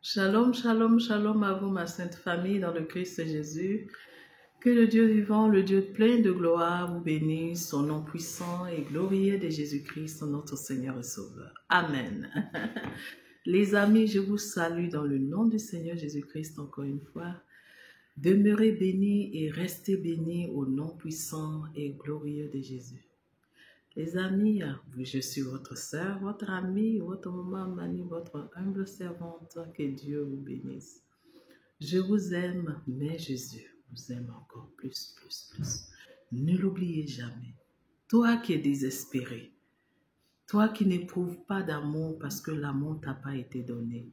Shalom, shalom, shalom à vous, ma sainte famille dans le Christ Jésus. Que le Dieu vivant, le Dieu plein de gloire, vous bénisse, son nom puissant et glorieux de Jésus-Christ, notre Seigneur et Sauveur. Amen. Les amis, je vous salue dans le nom du Seigneur Jésus-Christ encore une fois. Demeurez bénis et restez bénis au nom puissant et glorieux de Jésus. Les amis, je suis votre sœur, votre amie, votre maman Mani, votre humble servante. Que Dieu vous bénisse. Je vous aime, mais Jésus vous aime encore plus. Ne l'oubliez jamais. Toi qui es désespéré, toi qui n'éprouves pas d'amour parce que l'amour t'a pas été donné,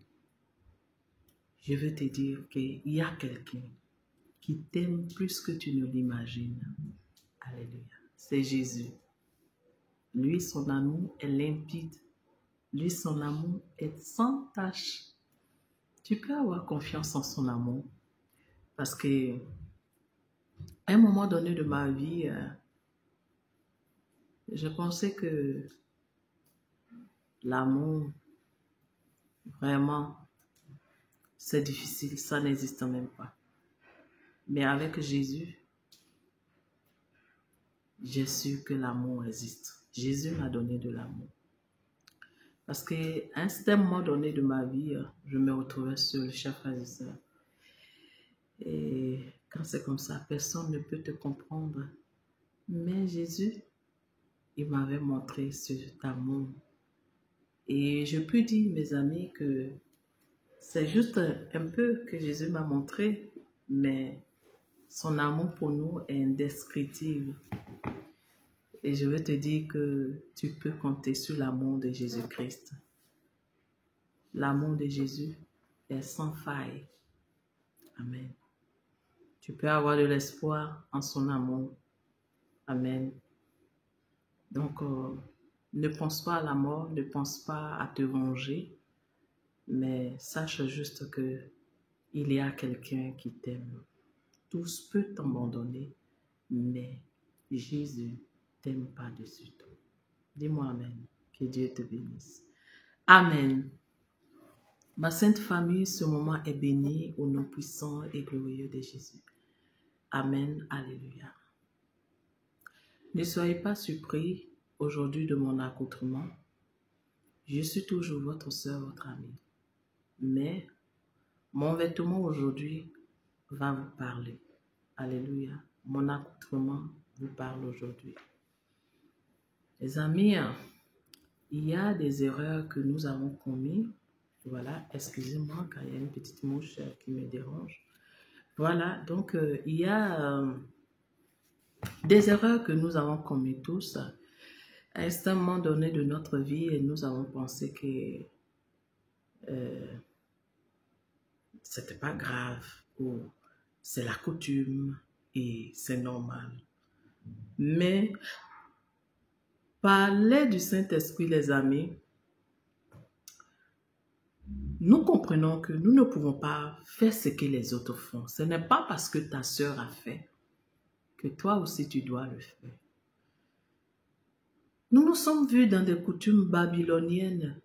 je veux te dire qu'il y a quelqu'un qui t'aime plus que tu ne l'imagines. Alléluia. C'est Jésus. Lui, son amour est limpide. Lui, son amour est sans tache. Tu peux avoir confiance en son amour. Parce que à un moment donné de ma vie, je pensais que l'amour, vraiment, c'est difficile. Ça n'existe même pas. Mais avec Jésus, j'ai su que l'amour existe. Jésus m'a donné de l'amour. Parce qu'à un certain moment donné de ma vie, je me retrouvais seule, chers frères et sœurs. Et quand c'est comme ça, personne ne peut te comprendre. Mais Jésus, il m'avait montré cet amour. Et je peux dire, mes amis, que c'est juste un peu que Jésus m'a montré, mais son amour pour nous est indescriptible. Et je veux te dire que tu peux compter sur l'amour de Jésus-Christ. L'amour de Jésus est sans faille. Amen. Tu peux avoir de l'espoir en son amour. Amen. Donc, ne pense pas à la mort, ne pense pas à te venger, mais sache juste que il y a quelqu'un qui t'aime. Tous peuvent t'abandonner, mais Jésus t'aime par-dessus tout. Dis-moi Amen. Que Dieu te bénisse. Amen. Ma sainte famille, ce moment est béni au nom puissant et glorieux de Jésus. Amen. Alléluia. Ne soyez pas surpris aujourd'hui de mon accoutrement. Je suis toujours votre sœur, votre amie. Mais mon vêtement aujourd'hui va vous parler. Alléluia. Mon accoutrement vous parle aujourd'hui. Les amis, il y a des erreurs que nous avons commises. Voilà, excusez-moi quand il y a une petite mouche qui me dérange. Voilà, donc il y a des erreurs que nous avons commises tous. À un certain moment donné de notre vie, et nous avons pensé que c'était pas grave ou c'est la coutume et c'est normal. Mais par l'aide du Saint-Esprit, les amis, nous comprenons que nous ne pouvons pas faire ce que les autres font. Ce n'est pas parce que ta sœur a fait que toi aussi tu dois le faire. Nous nous sommes vus dans des coutumes babyloniennes,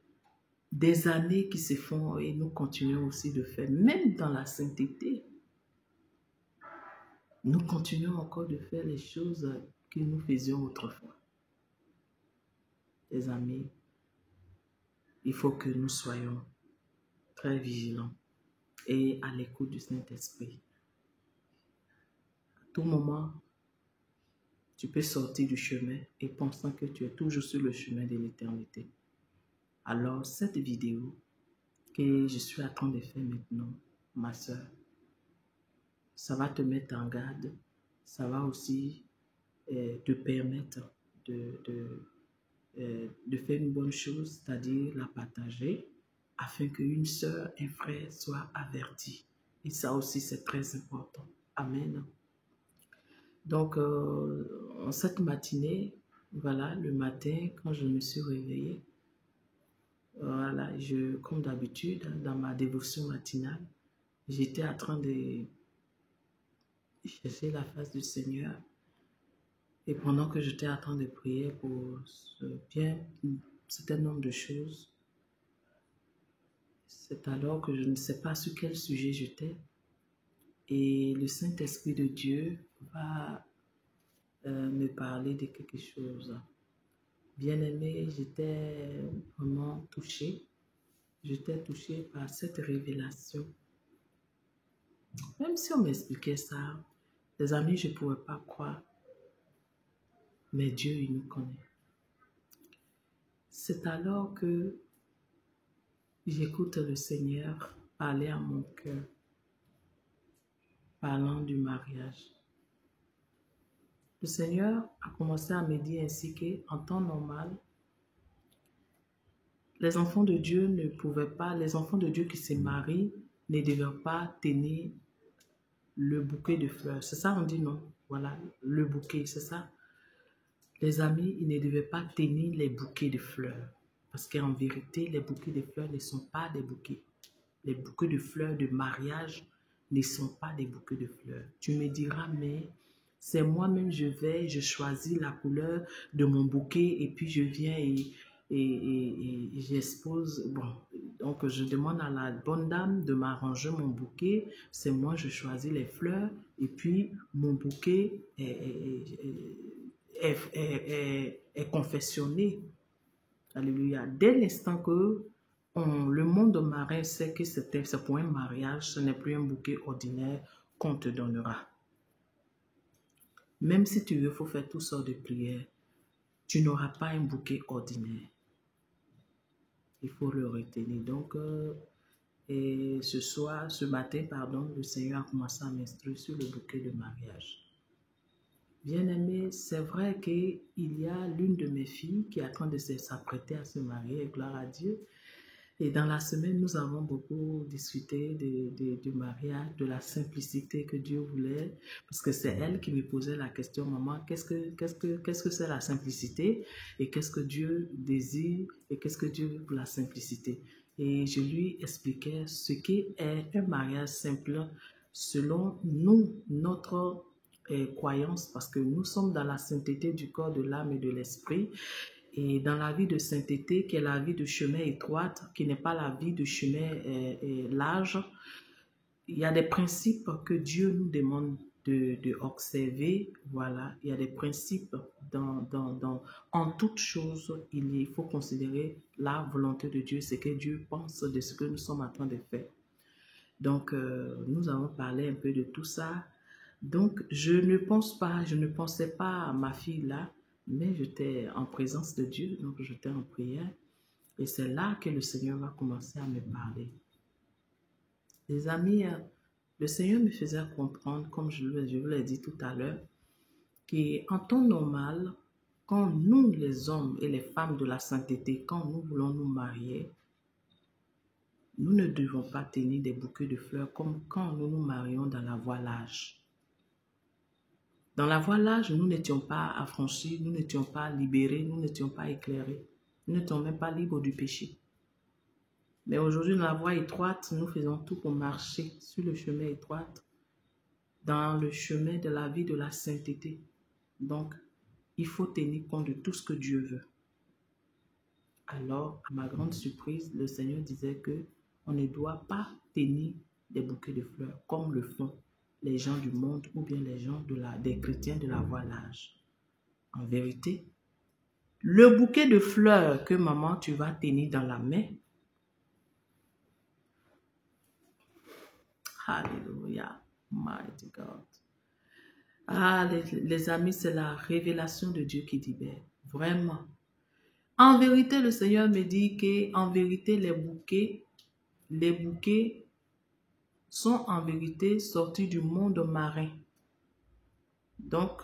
des années qui se font et nous continuons aussi de faire, même dans la sainteté. Nous continuons encore de faire les choses que nous faisions autrefois. Les amis, il faut que nous soyons très vigilants et à l'écoute du Saint-Esprit. À tout moment, tu peux sortir du chemin et pensant que tu es toujours sur le chemin de l'éternité. Alors, cette vidéo que je suis en train de faire maintenant, ma soeur, ça va te mettre en garde. Ça va aussi te permettre de faire une bonne chose, c'est-à-dire la partager, afin qu'une soeur, un frère soit averti. Et ça aussi, c'est très important. Amen. Donc, en cette matinée, voilà, le matin, quand je me suis réveillée, voilà, comme d'habitude, dans ma dévotion matinale, j'étais en train de chercher la face du Seigneur. Et pendant que j'étais en train de prier pour bien un certain nombre de choses, C'est alors que je ne sais pas sur quel sujet j'étais et le Saint-Esprit de Dieu va me parler de quelque chose. Bien-aimé, j'étais vraiment touchée. J'étais touchée par cette révélation. Même si on m'expliquait ça, les amis, je ne pourrais pas croire. Mais Dieu, il nous connaît. C'est alors que j'écoute le Seigneur parler à mon cœur, parlant du mariage. Le Seigneur a commencé à me dire ainsi qu'en temps normal, les enfants de Dieu ne pouvaient pas, les enfants de Dieu qui se marient ne devaient pas tenir le bouquet de fleurs. C'est ça, on dit non? Voilà, le bouquet, c'est ça. Les amis, ils ne devaient pas tenir les bouquets de fleurs. Parce qu'en vérité, les bouquets de fleurs ne sont pas des bouquets. Les bouquets de fleurs de mariage ne sont pas des bouquets de fleurs. Tu me diras, mais c'est moi-même, je choisis la couleur de mon bouquet et puis je viens et j'expose. Bon, donc je demande à la bonne dame de m'arranger mon bouquet. C'est moi, je choisis les fleurs et puis mon bouquet est confectionné. Alléluia. Dès l'instant que le monde marin sait que c'est pour un mariage, ce n'est plus un bouquet ordinaire qu'on te donnera. Même si tu veux, il faut faire toutes sortes de prières. Tu n'auras pas un bouquet ordinaire. Il faut le retenir. Donc, et ce matin, le Seigneur a commencé à m'instruire sur le bouquet de mariage. Bien-aimé, c'est vrai qu'il y a l'une de mes filles qui est en train de s'apprêter à se marier, gloire à Dieu. Et dans la semaine, nous avons beaucoup discuté du mariage, de la simplicité que Dieu voulait, parce que c'est elle qui me posait la question, maman, qu'est-ce que c'est la simplicité et qu'est-ce que Dieu désire et qu'est-ce que Dieu veut pour la simplicité. Et je lui expliquais ce qu'est un mariage simple selon nous, notre croyance, parce que nous sommes dans la sainteté du corps, de l'âme et de l'esprit. Et dans la vie de sainteté, qui est la vie de chemin étroite, qui n'est pas la vie de chemin large, il y a des principes que Dieu nous demande d'observer. Voilà, il y a des principes en toute chose. Il faut considérer la volonté de Dieu, ce que Dieu pense de ce que nous sommes en train de faire. Donc, nous avons parlé un peu de tout ça. Donc, je ne pensais pas à ma fille là, mais j'étais en présence de Dieu, donc j'étais en prière. Et c'est là que le Seigneur va commencer à me parler. Les amis, le Seigneur me faisait comprendre, comme je vous l'ai dit tout à l'heure, qu'en temps normal, quand nous, les hommes et les femmes de la sainteté, quand nous voulons nous marier, nous ne devons pas tenir des bouquets de fleurs comme quand nous nous marions dans la voie large. Dans la voie large, nous n'étions pas affranchis, nous n'étions pas libérés, nous n'étions pas éclairés. Nous n'étions même pas libres du péché. Mais aujourd'hui, dans la voie étroite, nous faisons tout pour marcher sur le chemin étroit, dans le chemin de la vie de la sainteté. Donc, il faut tenir compte de tout ce que Dieu veut. Alors, à ma grande surprise, le Seigneur disait qu'on ne doit pas tenir des bouquets de fleurs comme le font les gens du monde ou bien les gens des chrétiens de la voie large. En vérité, le bouquet de fleurs que maman tu vas tenir dans la main, Alléluia, mighty God. Ah, les amis, c'est la révélation de Dieu qui libère, vraiment. En vérité, le Seigneur me dit qu'en vérité, les bouquets sont en vérité sortis du monde marin. Donc,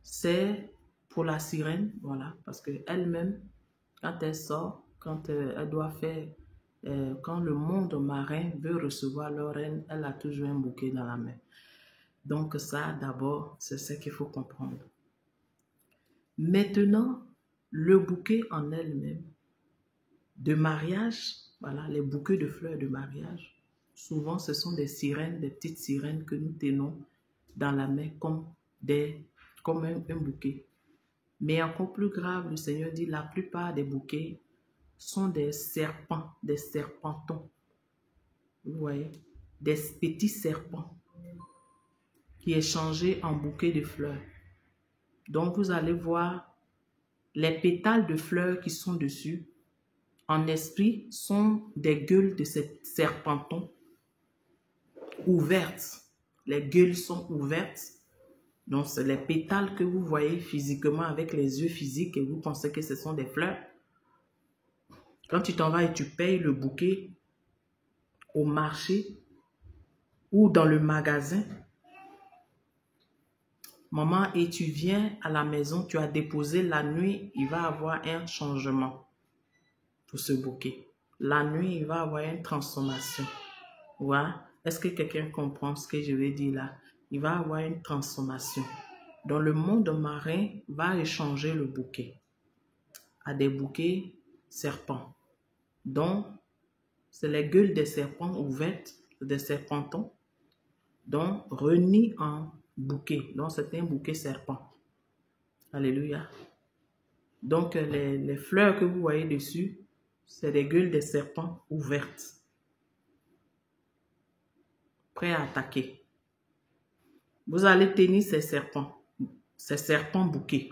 c'est pour la sirène, voilà, parce qu'elle-même, quand elle sort, quand elle doit faire, quand le monde marin veut recevoir leur reine, elle a toujours un bouquet dans la main. Donc ça, d'abord, c'est ce qu'il faut comprendre. Maintenant, le bouquet en elle-même, de mariage, voilà, les bouquets de fleurs de mariage, souvent ce sont des sirènes, des petites sirènes que nous tenons dans la main comme un bouquet. Mais encore plus grave, le Seigneur dit la plupart des bouquets sont des serpents, des serpentons. vous voyez, des petits serpents qui est changé en bouquet de fleurs. Donc, vous allez voir les pétales de fleurs qui sont dessus. En esprit, sont des gueules de ces serpentons ouvertes. Les gueules sont ouvertes. Donc, c'est les pétales que vous voyez physiquement avec les yeux physiques et vous pensez que ce sont des fleurs. Quand tu t'en vas et tu payes le bouquet au marché ou dans le magasin, maman, et tu viens à la maison, tu as déposé la nuit, il va avoir un changement pour ce bouquet. La nuit, il va avoir une transformation. Ouais. Est-ce que quelqu'un comprend ce que je vais dire là? Il va avoir une transformation. Dans le monde marin, va échanger le bouquet à des bouquets serpents. Donc, c'est les gueules des serpents ouvertes, des serpentons, donc remis en bouquet. Donc, c'est un bouquet serpent. Alléluia. Donc, les fleurs que vous voyez dessus, c'est des gueules des serpents ouvertes. Prêts à attaquer. Vous allez tenir ces serpents bouquets.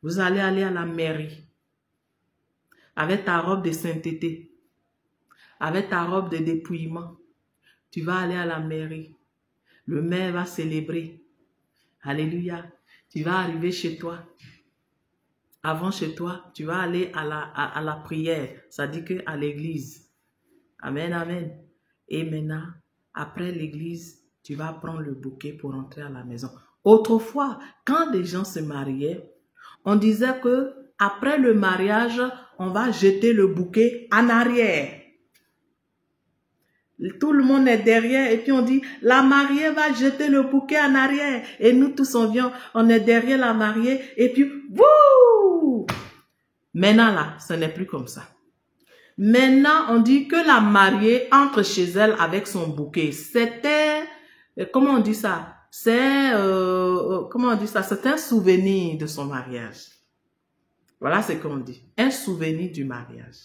Vous allez aller à la mairie avec ta robe de sainteté, avec ta robe de dépouillement. Tu vas aller à la mairie. Le maire va célébrer. Alléluia. Tu vas arriver chez toi. Avant chez toi, tu vas aller à la prière. Ça dit que à l'église. Amen, amen. Et maintenant, après l'église, tu vas prendre le bouquet pour entrer à la maison. Autrefois, quand des gens se mariaient, on disait que après le mariage, on va jeter le bouquet en arrière. Tout le monde est derrière et puis on dit, la mariée va jeter le bouquet en arrière. Et nous tous on est derrière la mariée et puis, wouh! Maintenant là, ce n'est plus comme ça. Maintenant, on dit que la mariée entre chez elle avec son bouquet. C'était, comment on dit ça? C'est, comment on dit ça? C'est un souvenir de son mariage. Voilà ce qu'on dit. Un souvenir du mariage.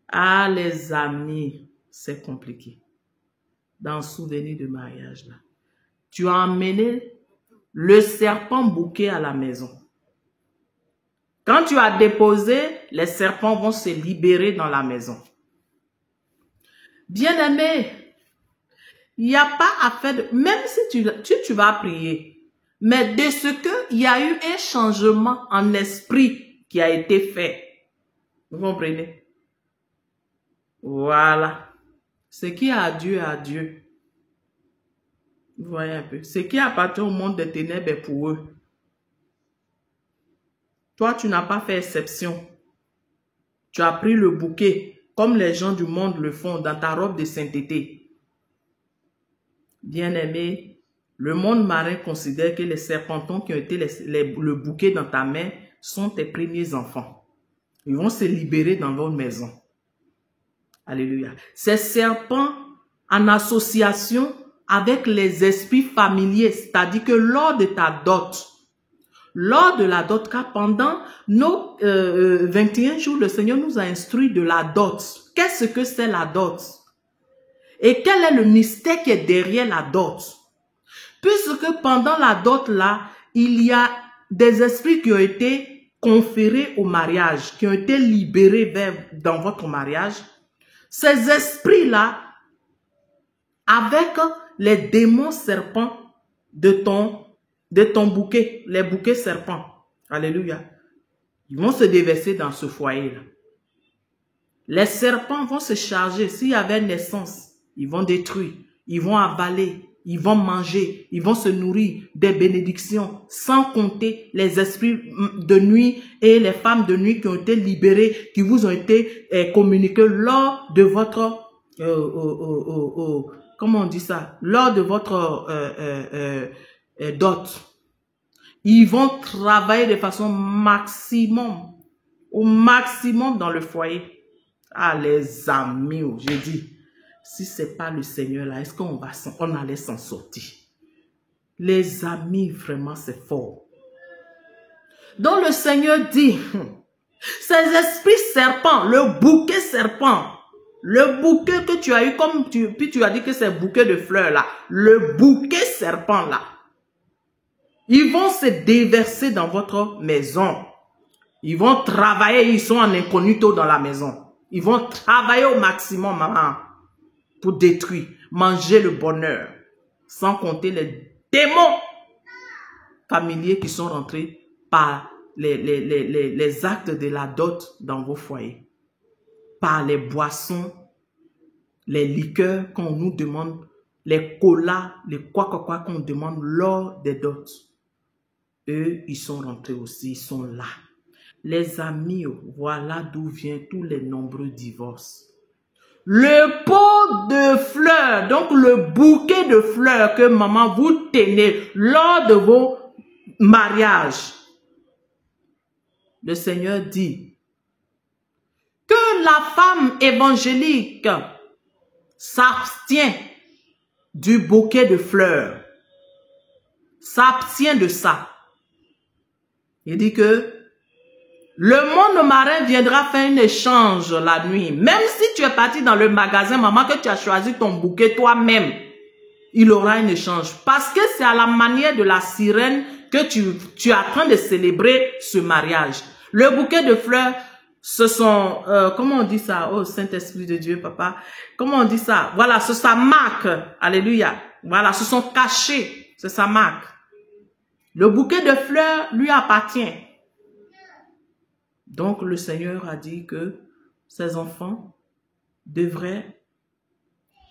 Ah, les amis, c'est compliqué. Dans le souvenir de mariage, là. Tu as emmené le serpent bouquet à la maison. Quand tu as déposé, les serpents vont se libérer dans la maison. Bien-aimé, il n'y a pas à faire de... Même si tu vas prier, mais de ce qu'il y a eu un changement en esprit qui a été fait. Vous comprenez? Voilà. Ce qui est à Dieu. Vous voyez un peu. Ce qui appartient au monde des ténèbres est pour eux. Toi, tu n'as pas fait exception. Tu as pris le bouquet, comme les gens du monde le font, dans ta robe de sainteté. Bien-aimé, le monde marin considère que les serpentons qui ont été le bouquet dans ta main sont tes premiers enfants. Ils vont se libérer dans votre maison. Alléluia. Ces serpents en association avec les esprits familiers, c'est-à-dire que lors de ta dot, lors de la dot, car pendant nos 21 jours, le Seigneur nous a instruit de la dot. Qu'est-ce que c'est la dot? Et quel est le mystère qui est derrière la dot? Puisque pendant la dot là, il y a des esprits qui ont été conférés au mariage, qui ont été libérés dans votre mariage. Ces esprits-là, avec les démons serpents de ton bouquet, les bouquets serpents, alléluia, ils vont se déverser dans ce foyer-là. Les serpents vont se charger, s'il y avait naissance, ils vont détruire, ils vont avaler, ils vont manger, ils vont se nourrir des bénédictions, sans compter les esprits de nuit et les femmes de nuit qui ont été libérées, qui vous ont été communiquées lors de votre, comment on dit ça, lors de votre dot. Ils vont travailler de façon au maximum dans le foyer. Ah les amis, j'ai dit, si c'est pas le Seigneur là, est-ce qu'on allait s'en sortir? Les amis, vraiment c'est fort. Donc le Seigneur dit, ces esprits serpents, le bouquet serpent, Le bouquet que tu as eu, puis tu as dit que c'est bouquet de fleurs là, le bouquet serpent là, ils vont se déverser dans votre maison. Ils vont travailler, ils sont en incognito dans la maison. Ils vont travailler au maximum, maman, pour détruire, manger le bonheur, sans compter les démons familiers qui sont rentrés par les actes de la dot dans vos foyers, par les boissons, les liqueurs qu'on nous demande, les colas, les quoi qu'on demande lors des dots. Eux, ils sont rentrés aussi, ils sont là. Les amis, voilà d'où viennent tous les nombreux divorces. Le pot de fleurs, donc le bouquet de fleurs que maman vous tenez lors de vos mariages. Le Seigneur dit que la femme évangélique s'abstient du bouquet de fleurs, s'abstient de ça. Il dit que le monde marin viendra faire un échange la nuit. Même si tu es parti dans le magasin, maman, que tu as choisi ton bouquet toi-même, il aura un échange. Parce que c'est à la manière de la sirène que tu es en train de célébrer ce mariage. Le bouquet de fleurs, ce sont, comment on dit ça? Oh, Saint-Esprit de Dieu, papa. Comment on dit ça? Voilà, c'est sa marque. Alléluia. Voilà, ce sont cachés. C'est sa marque. Le bouquet de fleurs lui appartient. Donc, le Seigneur a dit que ses enfants devraient,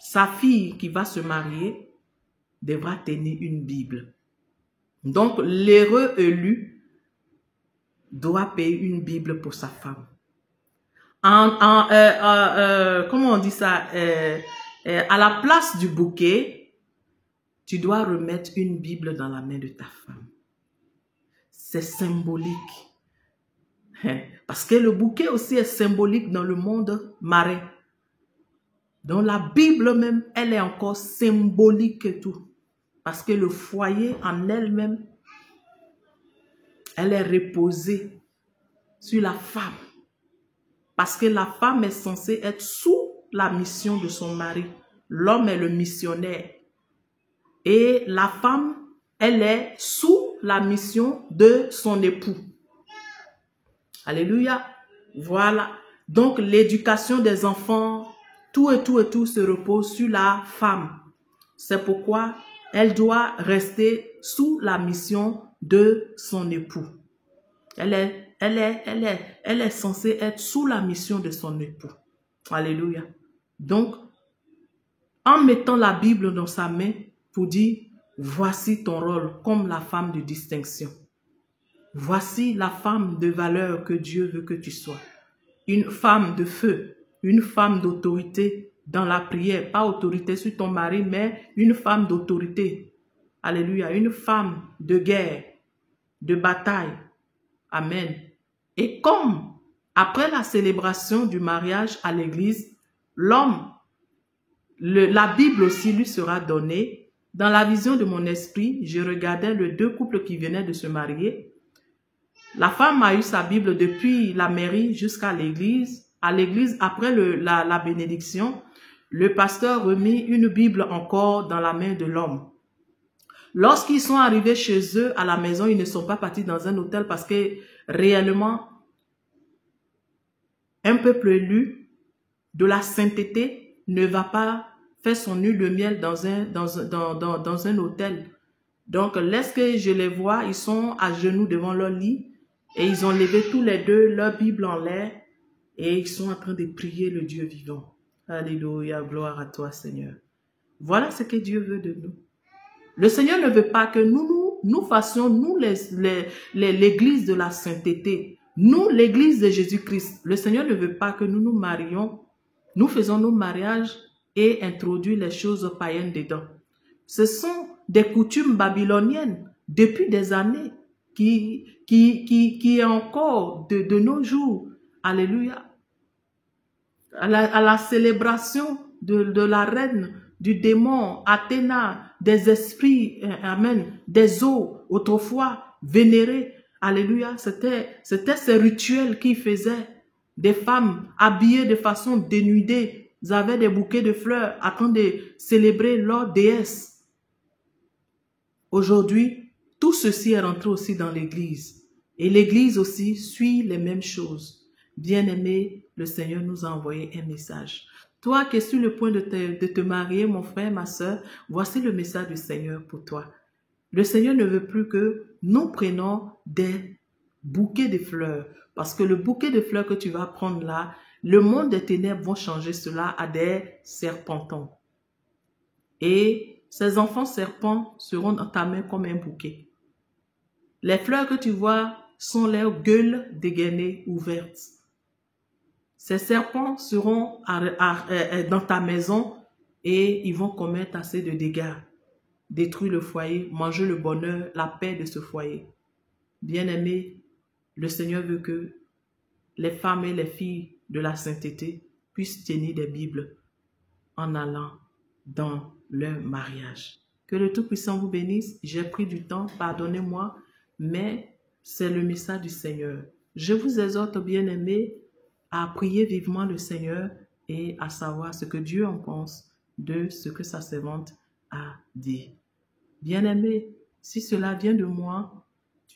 sa fille qui va se marier, devra tenir une Bible. Donc, l'heureux élu doit payer une Bible pour sa femme. Comment on dit ça? À la place du bouquet, tu dois remettre une Bible dans la main de ta femme. C'est symbolique. Parce que le bouquet aussi est symbolique dans le monde marin. Dans la Bible même, elle est encore symbolique et tout. Parce que le foyer en elle-même, elle est reposée sur la femme. Parce que la femme est censée être sous la mission de son mari. L'homme est le missionnaire. Et la femme, elle est sous la mission de son époux. Alléluia. Voilà. Donc, l'éducation des enfants, tout se repose sur la femme. C'est pourquoi elle doit rester sous la mission de son époux. Elle est censée être sous la mission de son époux. Alléluia. Donc, en mettant la Bible dans sa main pour dire, voici ton rôle comme la femme de distinction. Voici la femme de valeur que Dieu veut que tu sois. Une femme de feu, une femme d'autorité dans la prière. Pas autorité sur ton mari, mais une femme d'autorité. Alléluia. Une femme de guerre, de bataille. Amen. Et comme après la célébration du mariage à l'église, l'homme, la Bible aussi lui sera donnée. Dans la vision de mon esprit, je regardais les deux couples qui venaient de se marier. La femme a eu sa Bible depuis la mairie jusqu'à l'église. À l'église, après la bénédiction, le pasteur remit une Bible encore dans la main de l'homme. Lorsqu'ils sont arrivés chez eux à la maison, ils ne sont pas partis dans un hôtel parce que réellement, un peuple élu de la sainteté ne va pas faire son huile de miel dans un hôtel. Donc, lorsque je les vois, ils sont à genoux devant leur lit et ils ont levé tous les deux leur Bible en l'air et ils sont en train de prier le Dieu vivant. Alléluia, gloire à toi, Seigneur. Voilà ce que Dieu veut de nous. Le Seigneur ne veut pas que nous fassions, nous, l'église de la sainteté, nous, l'église de Jésus-Christ. Le Seigneur ne veut pas que nous nous marions, nous faisons nos mariages et introduisons les choses païennes dedans. Ce sont des coutumes babyloniennes depuis des années qui est encore de nos jours. Alléluia. À la célébration de la reine, du démon, Athéna, des esprits, amen, des eaux, autrefois vénérés. Alléluia. C'était ces rituels qu'ils faisaient. Des femmes habillées de façon dénudée. avaient des bouquets de fleurs en train de célébrer leur déesse. Aujourd'hui, tout ceci est rentré aussi dans l'église. Et l'église aussi suit les mêmes choses. Bien-aimé, le Seigneur nous a envoyé un message. Toi qui es sur le point de te marier, mon frère, ma soeur, voici le message du Seigneur pour toi. Le Seigneur ne veut plus que nous prenions des bouquets de fleurs. Parce que le bouquet de fleurs que tu vas prendre là, le monde des ténèbres vont changer cela à des serpentons. Et ces enfants serpents seront dans ta main comme un bouquet. Les fleurs que tu vois sont leurs gueules dégainées ouvertes. Ces serpents seront dans ta maison et ils vont commettre assez de dégâts, détruire le foyer, manger le bonheur, la paix de ce foyer. Bien-aimé, le Seigneur veut que les femmes et les filles de la sainteté puissent tenir des Bibles en allant dans leur mariage. Que le Tout-Puissant vous bénisse. J'ai pris du temps, pardonnez-moi, mais c'est le message du Seigneur. Je vous exhorte, bien-aimés, à prier vivement le Seigneur et à savoir ce que Dieu en pense de ce que sa servante a dit. Bien-aimé, si cela vient de moi,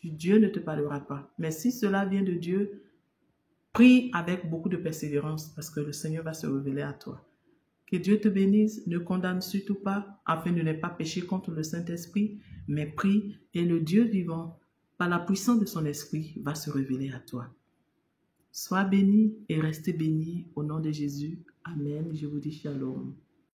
Dieu ne te parlera pas. Mais si cela vient de Dieu, prie avec beaucoup de persévérance parce que le Seigneur va se révéler à toi. Que Dieu te bénisse, ne condamne surtout pas afin de ne pas pécher contre le Saint-Esprit, mais prie et le Dieu vivant, par la puissance de son esprit, va se révéler à toi. Sois béni et restez béni au nom de Jésus. Amen. Je vous dis shalom.